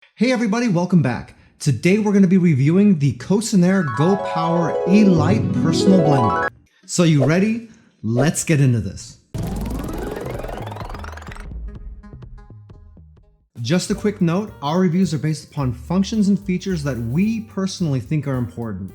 Hey everybody, welcome back. Today we're going to be reviewing the Cocinare GoPower eLite Personal Blender. So you ready? Let's get into this. Just a quick note, our reviews are based upon functions and features that we personally think are important.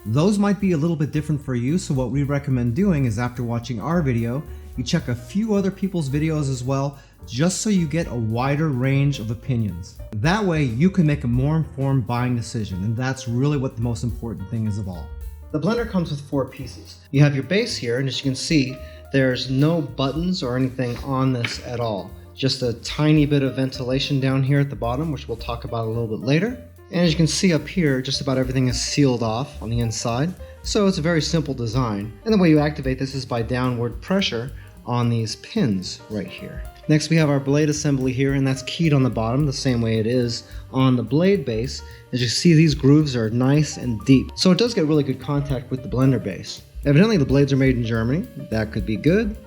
Those might be a little bit different for you, so what we recommend doing is after watching our video, you check a few other people's videos as well, just so you get a wider range of opinions. That way you can make a more informed buying decision, and that's really what the most important thing is of all. The blender comes with 4 pieces. You have your base here, and as you can see, there's no buttons or anything on this at all. Just a tiny bit of ventilation down here at the bottom, which we'll talk about a little bit later. And as you can see up here, just about everything is sealed off on the inside. So it's a very simple design. And the way you activate this is by downward pressure on these pins right here. Next we have our blade assembly here, and that's keyed on the bottom the same way it is on the blade base. As you see, these grooves are nice and deep. So it does get really good contact with the blender base. Evidently the blades are made in Germany. That could be good.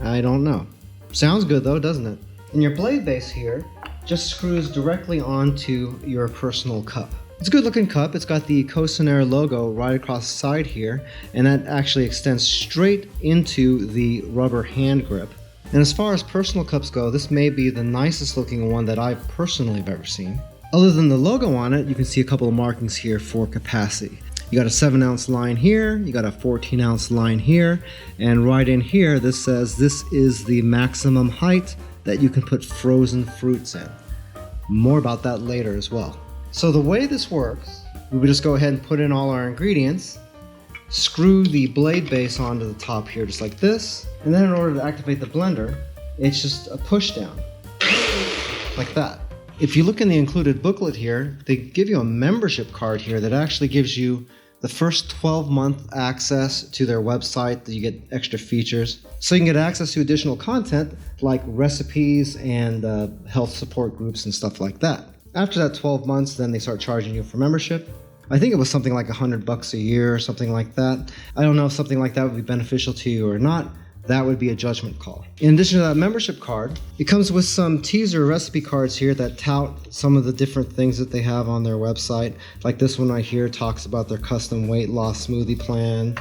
I don't know. Sounds good though, doesn't it? And your blade base here just screws directly onto your personal cup. It's a good looking cup. It's got the Cocinare logo right across the side here, and that actually extends straight into the rubber hand grip. And as far as personal cups go, this may be the nicest looking one that I personally have ever seen. Other than the logo on it, you can see a couple of markings here for capacity. You got a 7-ounce line here, you got a 14-ounce line here, and right in here this says this is the maximum height that you can put frozen fruits in. More about that later as well. So the way this works, we would just go ahead and put in all our ingredients, screw the blade base onto the top here just like this, and then in order to activate the blender, it's just a push down, like that. If you look in the included booklet here, they give you a membership card here that actually gives you the first 12-month access to their website, that you get extra features. So you can get access to additional content like recipes and health support groups and stuff like that. After that 12 months, then they start charging you for membership. I think it was something like $100 a year or something like that. I don't know if something like that would be beneficial to you or not. That would be a judgment call. In addition to that membership card, it comes with some teaser recipe cards here that tout some of the different things that they have on their website. Like this one right here talks about their custom weight loss smoothie plan.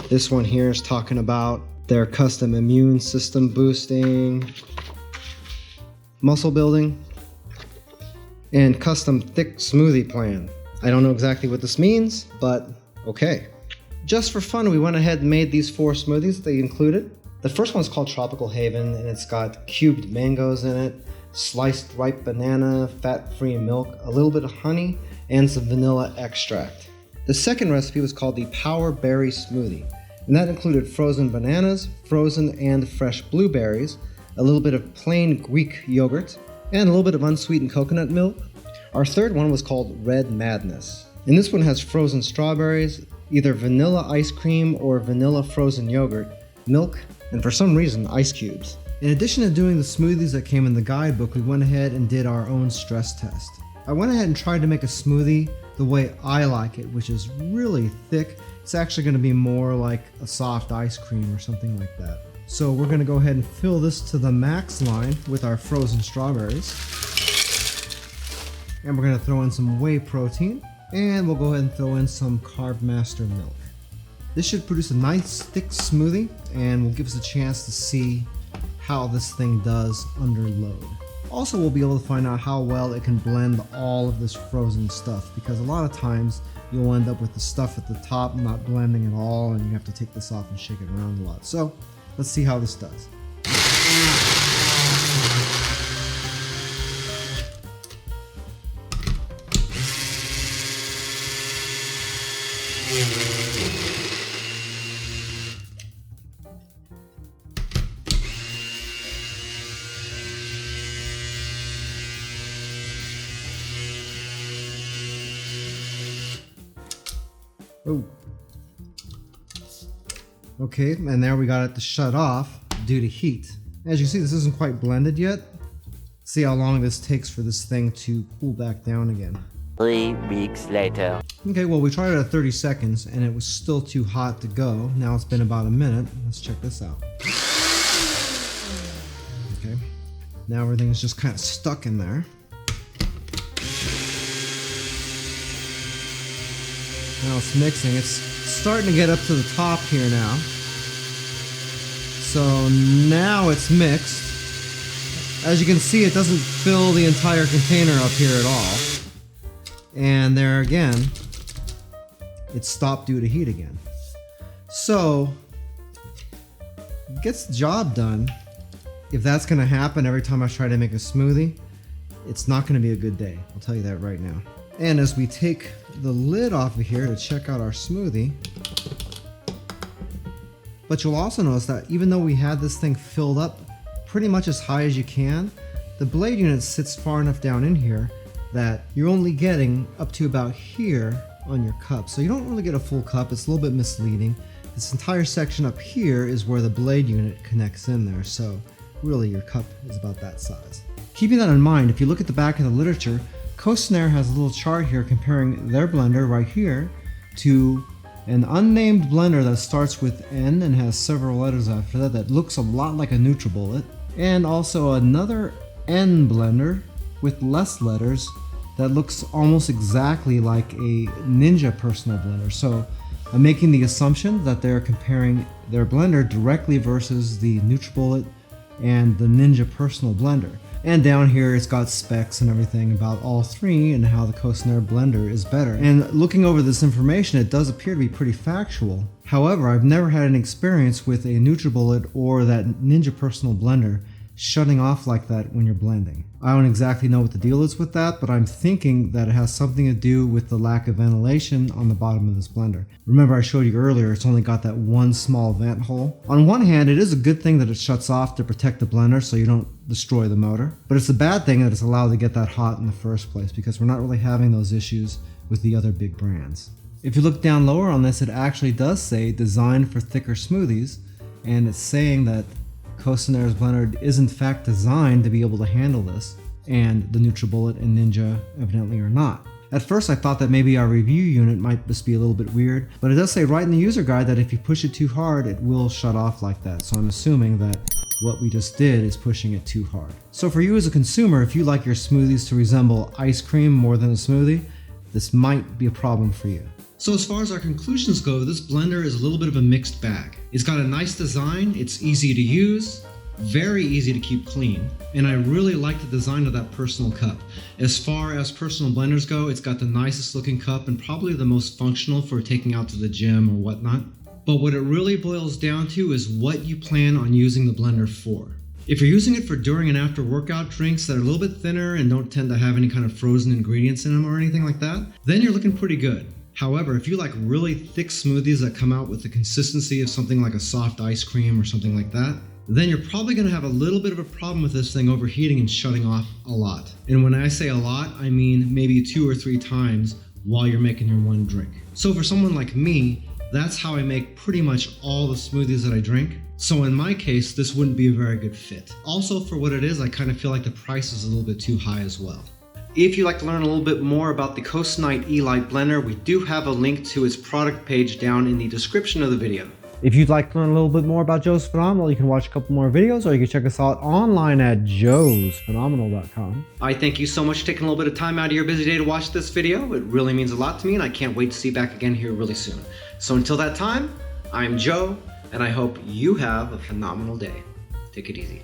This one here is talking about their custom immune system boosting, muscle building, and custom thick smoothie plan. I don't know exactly what this means, but okay. Just for fun, we went ahead and made these 4 smoothies that they included. The first one's called Tropical Haven, and it's got cubed mangoes in it, sliced ripe banana, fat-free milk, a little bit of honey, and some vanilla extract. The second recipe was called the Power Berry Smoothie, and that included frozen bananas, frozen and fresh blueberries, a little bit of plain Greek yogurt, and a little bit of unsweetened coconut milk. Our third one was called Red Madness, and this one has frozen strawberries, either vanilla ice cream or vanilla frozen yogurt, milk, and for some reason, ice cubes. In addition to doing the smoothies that came in the guidebook, we went ahead and did our own stress test. I went ahead and tried to make a smoothie the way I like it, which is really thick. It's actually going to be more like a soft ice cream or something like that. So we're going to go ahead and fill this to the max line with our frozen strawberries. And we're going to throw in some whey protein. And we'll go ahead and throw in some Carb Master milk. This should produce a nice thick smoothie and will give us a chance to see how this thing does under load. Also, we'll be able to find out how well it can blend all of this frozen stuff, because a lot of times you'll end up with the stuff at the top not blending at all, and you have to take this off and shake it around a lot. So let's see how this does. Oh. Okay, and there we got it to shut off due to heat. As you see, this isn't quite blended yet. See how long this takes for this thing to cool back down again. 3 weeks later. Okay, well, we tried it at 30 seconds and it was still too hot to go. Now it's been about a minute. Let's check this out. Okay, now everything is just kind of stuck in there. Now it's mixing. It's starting to get up to the top here now. So now it's mixed. As you can see, it doesn't fill the entire container up here at all. And there again, it stopped due to heat again. So, it gets the job done. If that's gonna happen every time I try to make a smoothie, it's not gonna be a good day. I'll tell you that right now. And as we take the lid off of here to check out our smoothie, but you'll also notice that even though we had this thing filled up pretty much as high as you can, the blade unit sits far enough down in here that you're only getting up to about here on your cup. So you don't really get a full cup. It's a little bit misleading. This entire section up here is where the blade unit connects in there. So really your cup is about that size. Keeping that in mind, if you look at the back of the literature, Cocinare has a little chart here comparing their blender right here to an unnamed blender that starts with N and has several letters after that that looks a lot like a NutriBullet, and also another N blender with less letters that looks almost exactly like a Ninja personal blender. So I'm making the assumption that they're comparing their blender directly versus the NutriBullet and the Ninja personal blender. And down here it's got specs and everything about all three and how the Cocinare blender is better. And looking over this information, it does appear to be pretty factual. However, I've never had an experience with a NutriBullet or that Ninja personal blender shutting off like that when you're blending. I don't exactly know what the deal is with that, but I'm thinking that it has something to do with the lack of ventilation on the bottom of this blender. Remember I showed you earlier, it's only got that one small vent hole. On one hand, it is a good thing that it shuts off to protect the blender so you don't destroy the motor, but it's a bad thing that it's allowed to get that hot in the first place because we're not really having those issues with the other big brands. If you look down lower on this, it actually does say designed for thicker smoothies, and it's saying that Cocinare's blender is in fact designed to be able to handle this, and the NutriBullet and Ninja evidently are not. At first I thought that maybe our review unit might just be a little bit weird, but it does say right in the user guide that if you push it too hard, it will shut off like that. So I'm assuming that what we just did is pushing it too hard. So for you as a consumer, if you like your smoothies to resemble ice cream more than a smoothie, this might be a problem for you. So as far as our conclusions go, this blender is a little bit of a mixed bag. It's got a nice design, it's easy to use, very easy to keep clean, and I really like the design of that personal cup. As far as personal blenders go, it's got the nicest looking cup and probably the most functional for taking out to the gym or whatnot. But what it really boils down to is what you plan on using the blender for. If you're using it for during and after workout drinks that are a little bit thinner and don't tend to have any kind of frozen ingredients in them or anything like that, then you're looking pretty good. However, if you like really thick smoothies that come out with the consistency of something like a soft ice cream or something like that, then you're probably going to have a little bit of a problem with this thing overheating and shutting off a lot. And when I say a lot, I mean maybe 2 or 3 times while you're making your one drink. So for someone like me, that's how I make pretty much all the smoothies that I drink. So in my case, this wouldn't be a very good fit. Also, for what it is, I kind of feel like the price is a little bit too high as well. If you'd like to learn a little bit more about the Cocinare eLite blender, we do have a link to its product page down in the description of the video. If you'd like to learn a little bit more about Joe's Phenomenal, you can watch a couple more videos, or you can check us out online at joesphenomenal.com. I thank you so much for taking a little bit of time out of your busy day to watch this video. It really means a lot to me, and I can't wait to see you back again here really soon. So until that time, I'm Joe, and I hope you have a phenomenal day. Take it easy.